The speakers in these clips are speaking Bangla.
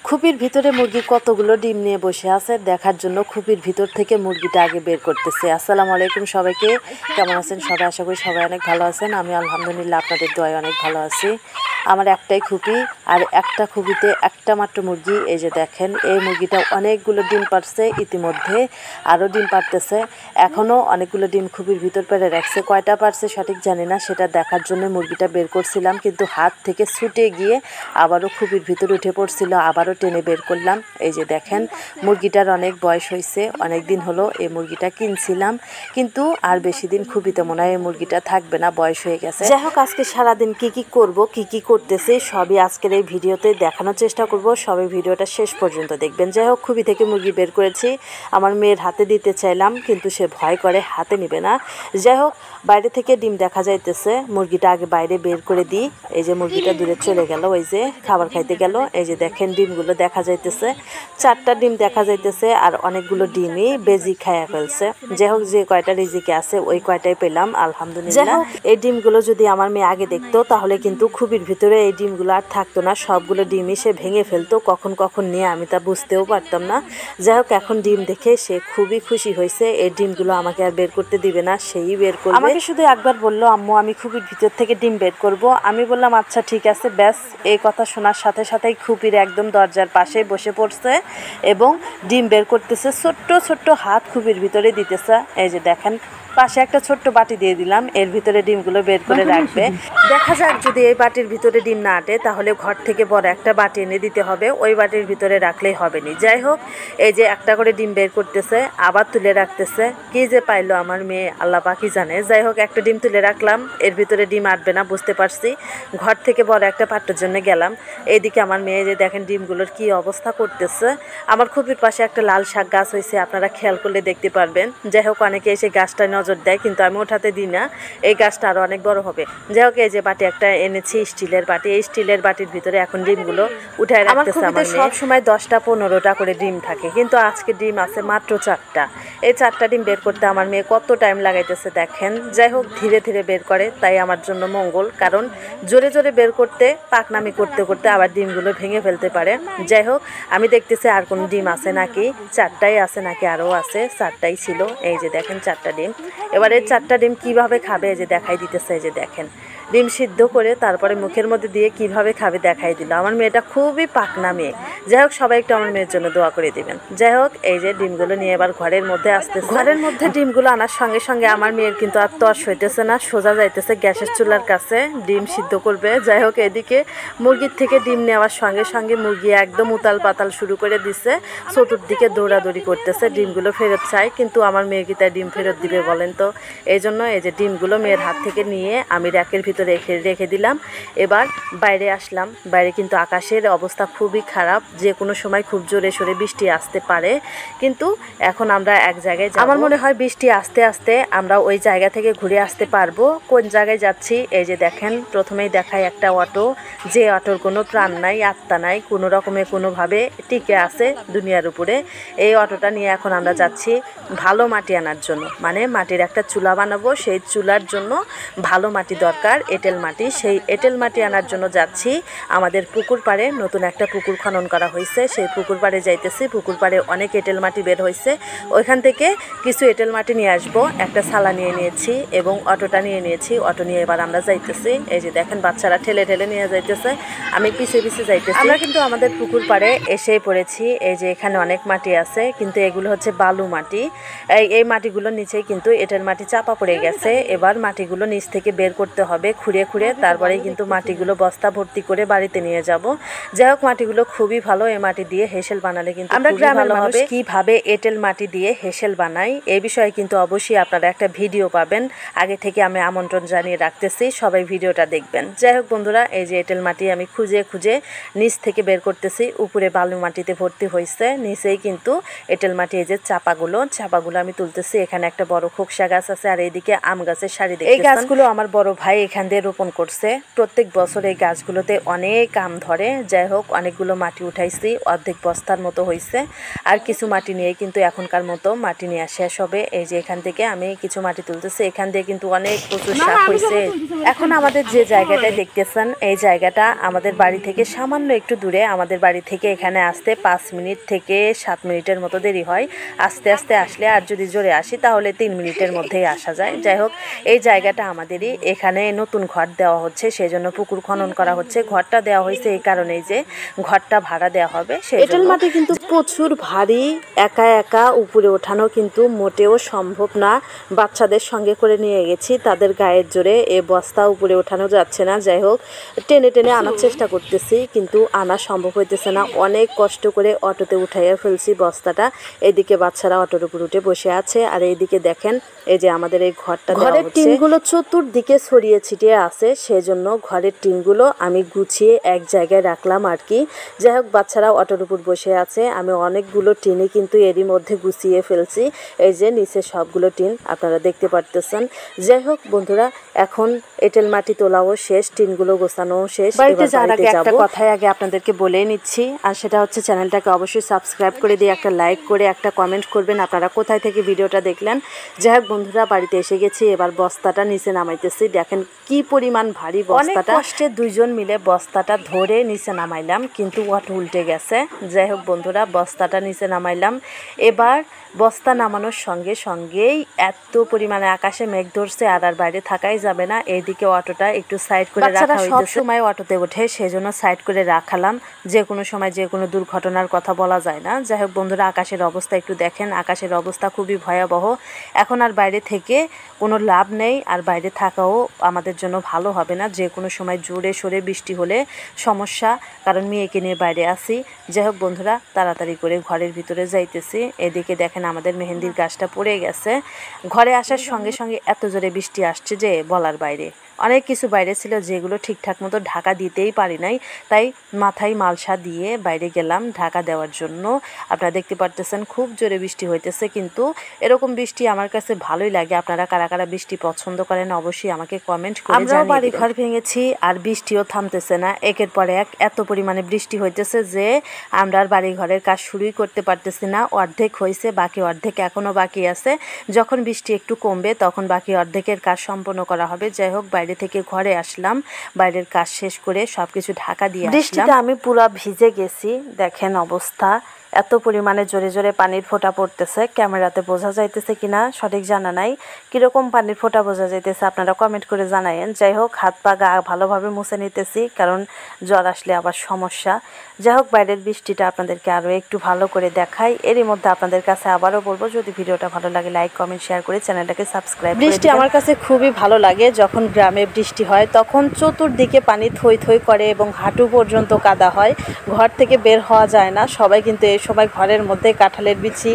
খুপির ভিতরে মুরগি কতগুলো ডিম নিয়ে বসে আছে দেখার জন্য খুপির ভিতর থেকে মুরগিটা আগে বের করতেছে। আসসালামু আলাইকুম সবাইকে, কেমন আছেন সবাই? আশা করি সবাই অনেক ভালো আছেন। আমি আলহামদুলিল্লাহ আপনাদের দোয়ায় অনেক ভালো আছি। আমার একটাই খুপি, আর একটা খুপিতে একটা মাত্র মুরগি। এই যে দেখেন, এই মুরগিটা অনেকগুলো ডিম পারছে ইতিমধ্যে, আরও ডিম পারতেছে। এখনও অনেকগুলো ডিম খুপির ভিতর পেরে রাখছে। কয়টা পারছে সঠিক জানি না, সেটা দেখার জন্য মুরগিটা বের করছিলাম, কিন্তু হাত থেকে ছুটে গিয়ে আবারও খুপির ভিতরে উঠে পড়ছিল, আবারও টেনে বের করলাম। এই যে দেখেন, মুরগিটার অনেক বয়স হয়েছে, অনেক দিন হলো এই মুরগিটা কিনছিলাম, কিন্তু আর বেশি দিন খুপিতে মনে হয় এই মুরগিটা থাকবে না, বয়স হয়ে গেছে। যাই হোক, আজকে সারাদিন কি কি করব, কি কি করতেছি সবই আজকের এই ভিডিওতে দেখানোর চেষ্টা করব। সবাই ভিডিওটা শেষ পর্যন্ত দেখবেন। যাই হোক, খুবি থেকে মুরগি বের করেছি, আমার মেয়ের হাতে দিতে চাইলাম, কিন্তু সে ভয় করে, হাতে নিবে না। যাই হোক, বাইরে থেকে ডিম দেখা যাইতেছে, মুরগিটা আগে বাইরে বের করে দিই। এই যে মুরগিটা দূরে চলে গেল, ওই যে খাবার খাইতে গেল। এই যে দেখেন, ডিমগুলো দেখা যাইতেছে, 4টা ডিম দেখা যাইতেছে, আর অনেকগুলো ডিমই বেজি খাইয়া ফেলছে। যাই হোক, যে কয়টা রিজিকে আছে ওই কয়টাই পেলাম, আলহামদুলিল্লাহ। যাই হোক, এই ডিমগুলো যদি আমার মেয়ে আগে দেখতো তাহলে কিন্তু খুবির ভিতরে এই ডিমগুলো আর থাকতো না, সবগুলো ডিমই সে ভেঙে ফেলতো। কখন কখন নিয়ে আমি তা বুঝতেও পারতাম না। যাই হোক, এখন ডিম দেখে সে খুবই খুশি হয়েছে। এই ডিমগুলো আমাকে আর বের করতে দিবে না, সেই বের করবে। আমাকে শুধু একবার বললো, আম্মু আমি খুবির ভিতর থেকে ডিম বের করব। আমি বললাম আচ্ছা ঠিক আছে। ব্যাস, এই কথা শোনার সাথে সাথেই খুপির একদম দরজার পাশে বসে পড়ছে এবং ডিম বের করতেছে। ছোট্ট ছোট্ট হাত খুপির ভিতরে দিতেছে। এই যে দেখেন, পাশে একটা ছোট্ট বাটি দিয়ে দিলাম, এর ভিতরে ডিমগুলো বের করে রাখবে। দেখা যাক, যদি এই বাটির ভিতরে ডিম না আটে তাহলে ঘর থেকে বড় একটা বাটি এনে দিতে হবে, ওই বাটির ভিতরে রাখলেই হবে না। যাই হোক, এই যে একটা করে ডিম বের করতেছে, আবার তুলে রাখতেছে। কি যে পাইলো আমার মেয়ে, আল্লাহ পাকই জানে। যাই হোক, একটা ডিম তুলে রাখলাম, এর ভিতরে ডিম আটবে না বুঝতে পারছি। ঘর থেকে বড় একটা পাত্রের জন্য গেলাম। এইদিকে আমার মেয়ে যে দেখেন ডিমগুলোর কি অবস্থা করতেছে। আমার খুপির পাশে একটা লাল শাক গাছ হয়েছে, আপনারা খেয়াল করলে দেখতে পারবেন। যাই হোক, অনেকে এসে গাছটা নজর দেয়, কিন্তু আমি ওঠাতে দিই না, এই গাছটা আরও অনেক বড় হবে। যাই হোক, এই যে বাটি একটা এনেছি, স্টিলের বাটি। এই স্টিলের বাটির ভিতরে এখন ডিমগুলো উঠায় রাখতেছে। আমার সব সময় 10টা 15টা করে ডিম থাকে, কিন্তু আজকে ডিম আছে মাত্র 4টা। এই 4টা ডিম বের করতে আমার মেয়ে কত টাইম লাগাইতেছে দেখেন। যাই হোক, ধীরে ধীরে বের করে, তাই আমার জন্য মঙ্গল, কারণ জোরে জোরে বের করতে পাকনামি করতে করতে আবার ডিমগুলো ভেঙে ফেলতে পারে। যাই হোক, আমি দেখতেছি আর কোনো ডিম আছে নাকি, 4টাই আছে নাকি আরও আছে। 4টাই ছিল। এই যে দেখেন 4টা ডিম। এবারে 4টা ডিম কিভাবে খাবে এই যে দেখাই দিতেছে। এই যে দেখেন, ডিম সিদ্ধ করে তারপরে মুখের মধ্যে দিয়ে কিভাবে খাবে দেখাই দিল। আমার মেয়েটা খুবই পাকনা মেয়ে। যাই হোক, সবাই একটু আমার মেয়ের জন্য দোয়া করে দিবেন। যাই হোক, এই যে ডিমগুলো নিয়ে এবার ঘরের মধ্যে আসতে, ঘরের মধ্যে ডিমগুলো আনার সঙ্গে সঙ্গে আমার মেয়ের কিন্তু আর তর্স হইতেছে না, সোজা যাইতেছে গ্যাসের চুলার কাছে ডিম সিদ্ধ করবে। যাই হোক, এদিকে মুরগির থেকে ডিম নেওয়ার সঙ্গে সঙ্গে মুরগি একদম উতাল পাতাল শুরু করে দিছে, চতুর্দিকে দৌড়াদৌড়ি করতেছে, ডিমগুলো ফেরত চাই। কিন্তু আমার মেয়ে কি তাই ডিম ফেরত দিবে বলেন তো? এই জন্য এই যে ডিমগুলো মেয়ের হাত থেকে নিয়ে আমি র্যাকের ভিতরে রেখে দিলাম। এবার বাইরে আসলাম। বাইরে কিন্তু আকাশের অবস্থা খুবই খারাপ, যে কোনো সময় খুব জোরে সোরে বৃষ্টি আসতে পারে। কিন্তু এখন আমরা এক জায়গায়, আমার মনে হয় বৃষ্টি আস্তে আস্তে আমরা ওই জায়গা থেকে ঘুরে আসতে পারবো। কোন জায়গায় যাচ্ছি এই যে দেখেন, প্রথমেই দেখায় একটা অটো, যে অটোর কোনো প্রাণ নাই, আত্মা নাই, কোনো রকমে কোনোভাবে টিকে আছে দুনিয়ার উপরে। এই অটোটা নিয়ে এখন আমরা যাচ্ছি ভালো মাটি আনার জন্য, মানে মাটির একটা চুলা বানাবো, সেই চুলার জন্য ভালো মাটি দরকার, এঁটেল মাটি। সেই এঁটেল মাটি আনার জন্য যাচ্ছি। আমাদের পুকুর পাড়ে নতুন একটা পুকুর খনন করা হয়েছে, সেই পুকুর পাড়ে যাইতেছি। পুকুর পাড়ে অনেক এঁটেল মাটি বের হয়েছে, ওইখান থেকে কিছু এঁটেল মাটি নিয়ে আসবো। একটা সালা নিয়ে নিয়েছি এবং অটোটা নিয়ে নিয়েছি। অটো নিয়ে এবার আমরা যাইতেছি। এই যে দেখেন, বাচ্চারা ঠেলে ঠেলে নিয়ে যাইতেছে, আমি পিছিয়ে পিছিয়ে যাইতেছি। আমরা কিন্তু আমাদের পুকুর পাড়ে এসেই পড়েছি। এই যে এখানে অনেক মাটি আছে, কিন্তু এগুলো হচ্ছে বালু মাটি। এই মাটিগুলোর নিচেই কিন্তু এঁটেল মাটি চাপা পড়ে গেছে। এবার মাটিগুলো নিচ থেকে বের করতে হবে খুঁড়ে খুঁড়ে, তারপরেই কিন্তু মাটিগুলো বস্তা ভর্তি করে বাড়িতে নিয়ে যাব। যাই হোক, মাটিগুলো খুবই ভালো। এই মাটি দিয়ে হেসেল বানালে কিন্তু আমরা গ্রামের মানুষ কিভাবে এঁটেল মাটি দিয়ে হেসেল বানাই এই বিষয়ে কিন্তু অবশ্যই আপনারা একটা ভিডিও পাবেন। আগে থেকে আমি আমন্ত্রণ জানিয়ে রাখতেছি, সবাই ভিডিওটা দেখবেন। যাই হোক বন্ধুরা, এই যে এঁটেল মাটি আমি খুঁজে খুঁজে নিচ থেকে বের করতেছি। উপরে বালু মাটিতে ভর্তি হয়েছে, নিচেই কিন্তু এঁটেল মাটি। এই যে চাপাগুলো আমি তুলতেছি। এখানে একটা বড় খোকসা গাছ আছে, আর এইদিকে আম গাছের সারি দেখতেছেন। এই গাছগুলো আমার বড় ভাই এখান দিয়ে রোপণ করছে। প্রত্যেক বছর এই গাছগুলোতে অনেক আম ধরে। যাই হোক, অনেকগুলো মাটি উঠাই উঠাইছি, অর্ধেক বস্তার মতো হয়েছে। আর কিছু মাটি নিয়ে কিন্তু এখনকার মতো মাটি নেওয়া শেষ হবে। এই যে এখান থেকে আমি কিছু মাটি তুলতেছি, এখান দিয়ে কিন্তু অনেক প্রচুর শাক হয়েছে। এখন আমাদের যে জায়গাটায় দেখতেছেন, এই জায়গাটা আমাদের বাড়ি থেকে সামান্য একটু দূরে। আমাদের বাড়ি থেকে এখানে আসতে 5 মিনিট থেকে 7 মিনিটের মতো দেরি হয় আস্তে আস্তে আসলে। আর যদি জোরে আসি তাহলে 3 মিনিটের মধ্যেই আসা যায়। যাই হোক, এই জায়গাটা আমাদেরই। এখানে নতুন ঘর দেওয়া হচ্ছে, সেই জন্য পুকুর খনন করা হচ্ছে। ঘরটা দেওয়া হয়েছে এই কারণেই যে ঘরটা ভাড়া দেওয়া হবে। এঁটেল মাটি কিন্তু প্রচুর ভারী, একা একা উপরে ওঠানো কিন্তু মোটেও সম্ভব না। বাচ্চাদের সঙ্গে করে নিয়ে গেছি, তাদের গায়ের জোরে এ বস্তা উপরে ওঠানো যাচ্ছে না। যাই হোক, টেনে টেনে আনার চেষ্টা করতেছি, কিন্তু আনা সম্ভব হইতেছে না। অনেক কষ্ট করে অটোতে উঠাইয়া ফেলছি বস্তাটা। এদিকে বাচ্চারা অটোর উপর উঠে বসে আছে, আর এইদিকে দেখেন এই যে আমাদের এই ঘরটা, ঘরের টিনগুলো চতুর্দিকে ছড়িয়ে ছিটিয়ে আছে, সেজন্য ঘরের টিনগুলো আমি গুছিয়ে এক জায়গায় রাখলাম আর কি। যাই হোক, বাচ্চারা অটোর উপর বসে আছে। আমি অনেকগুলো টিনই কিন্তু এরই মধ্যে গুছিয়ে ফেলছি। এই যে নিচে সবগুলো টিন আপনারা দেখতে পারতেছেন। যাই হোক বন্ধুরা, এখন এঁটেল মাটি তোলাও শেষ, টিনগুলো গোছানো শেষ। বাড়িতে যাওয়ার আগে একটা কথাই আগে আপনাদেরকে বলে নিচ্ছি, আর সেটা হচ্ছে চ্যানেলটাকে অবশ্যই সাবস্ক্রাইব করে দিয়ে একটা লাইক করে একটা কমেন্ট করবেন আপনারা কোথায় থেকে ভিডিওটা দেখলেন। যাই হোক বন্ধুরা, বাড়িতে এসে গেছি, এবার বস্তাটা নিচে নামাইতেছি। দেখেন কি পরিমাণ ভারী বস্তাটা। কষ্টে দুইজন মিলে বস্তাটা ধরে নিচে নামাইলাম, কিন্তু অটো উল্টে গেছে। যাই হোক বন্ধুরা, বস্তাটা নিচে নামাইলাম। এবার বস্তা নামানোর সঙ্গে সঙ্গেই এত পরিমাণে আকাশে মেঘ ধরছে, আর বাইরে থাকাই যাবে না। এইদিকে অটোটা একটু সাইড করে রাখা হয়েছে। সব সময় অটোতে ওঠে, সেজন্য সাইড করে রাখালাম। যে কোনো সময় যে কোনো দুর্ঘটনার কথা বলা যায় না। যাই হোক বন্ধুরা, আকাশের অবস্থা একটু দেখেন। আকাশের অবস্থা খুবই ভয়াবহ। এখন আর বাইরে থেকে কোনো লাভ নেই, আর বাইরে থাকাও আমাদের জন্য ভালো হবে না। যে কোনো সময় জোরে সোরে বৃষ্টি হলে সমস্যা, কারণ মেয়েকে নিয়ে বাইরে আসি। যাই হোক বন্ধুরা, তাড়াতাড়ি করে ঘরের ভিতরে যাইতেছি। এদিকে দেখেন আমাদের মেহেন্দির গাছটা পড়ে গেছে। ঘরে আসার সঙ্গে সঙ্গে এত জোরে বৃষ্টি আসছে যে বলার বাইরে। অনেক কিছু বাইরে ছিল যেগুলো ঠিকঠাক মতো ঢাকা দিতেই পারি নাই, তাই মাথায় মালসা দিয়ে বাইরে গেলাম ঢাকা দেওয়ার জন্য। আপনারা দেখতে পারতেছেন খুব জোরে বৃষ্টি হইতেছে, কিন্তু এরকম বৃষ্টি আমার কাছে ভালোই লাগে। আপনারা কারা কারা বৃষ্টি পছন্দ করেন অবশ্যই আমাকে কমেন্ট করে জানিয়ে দিন। আমরাও বাড়ি ঘর ভেঙেছি, আর বৃষ্টিও থামতেছে না। একের পর এক এত পরিমাণে বৃষ্টি হইতেছে যে আমরা আর বাড়ি ঘরের কাজ শুরুই করতে পারতেছি না। অর্ধেক হয়েছে, বাকি অর্ধেক এখনও বাকি আছে। যখন বৃষ্টি একটু কমবে তখন বাকি অর্ধেকের কাজ সম্পন্ন করা হবে। যাই হোক, বাইরে থেকে ঘরে আসলাম, বাইরের কাজ শেষ করে সবকিছু ঢাকা দিয়ে আসলাম। বৃষ্টিতে আমি পুরো ভিজে গেছি, দেখেন অবস্থা। এত পরিমাণে জোরে জোরে পানির ফোঁটা পড়তেছে, ক্যামেরাতে বোঝা যাইতেছে কিনা সঠিক জানা নাই। কীরকম পানির ফোঁটা বোঝা যাইতেছে আপনারা কমেন্ট করে জানায়েন। যাই হোক, হাত পা গা ভালোভাবে মুছে নিতেছি, কারণ জ্বর আসলে আবার সমস্যা। যাই হোক, বাইরের বৃষ্টিটা আপনাদেরকে আরও একটু ভালো করে দেখাই। এরই মধ্যে আপনাদের কাছে আবারও বলবো, যদি ভিডিওটা ভালো লাগে লাইক কমেন্ট শেয়ার করে চ্যানেলটাকে সাবস্ক্রাইব করে দিবেন। বৃষ্টি আমার কাছে খুবই ভালো লাগে। যখন গ্রামে বৃষ্টি হয় তখন চতুর্দিকে পানি থই থই করে এবং হাঁটু পর্যন্ত কাদা হয়, ঘর থেকে বের হওয়া যায় না। সবাই কিন্তু এই সময় ঘরের মধ্যে কাঁঠালের বিচি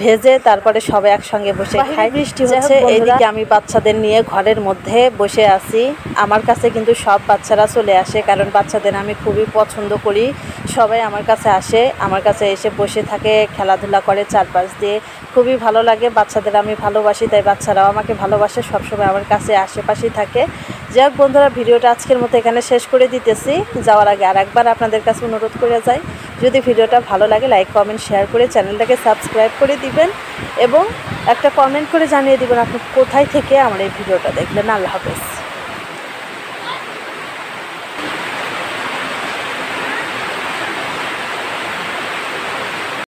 ভেজে তারপরে সবাই একসঙ্গে বসে খায়। বৃষ্টি হচ্ছে, এইদিকে আমি বাচ্চাদের নিয়ে ঘরের মধ্যে বসে আছি। আমার কাছে কিন্তু সব বাচ্চারা চলে আসে, কারণ বাচ্চাদের আমি খুবই পছন্দ করি। সবাই আমার কাছে আসে, আমার কাছে এসে বসে থাকে, খেলাধুলা করে চারপাশ দিয়ে। খুবই ভালো লাগে, বাচ্চাদের আমি ভালোবাসি, তাই বাচ্চারাও আমাকে ভালোবাসে, সবসময় আমার কাছে আশেপাশেই থাকে। যাই হোক বন্ধুরা, ভিডিওটা আজকের মতো এখানে শেষ করে দিতেছি। যাওয়ার আগে আর একবার আপনাদের কাছে অনুরোধ করে যাই, যদি ভিডিওটা ভালো লাগে লাইক কমেন্ট শেয়ার করে চ্যানেলটাকে সাবস্ক্রাইব করে দিবেন, এবং একটা কমেন্ট করে জানিয়ে দিবেন আপনি কোথায় থেকে আমার এই ভিডিওটা দেখলেন। আল্লাহ হাফেজ।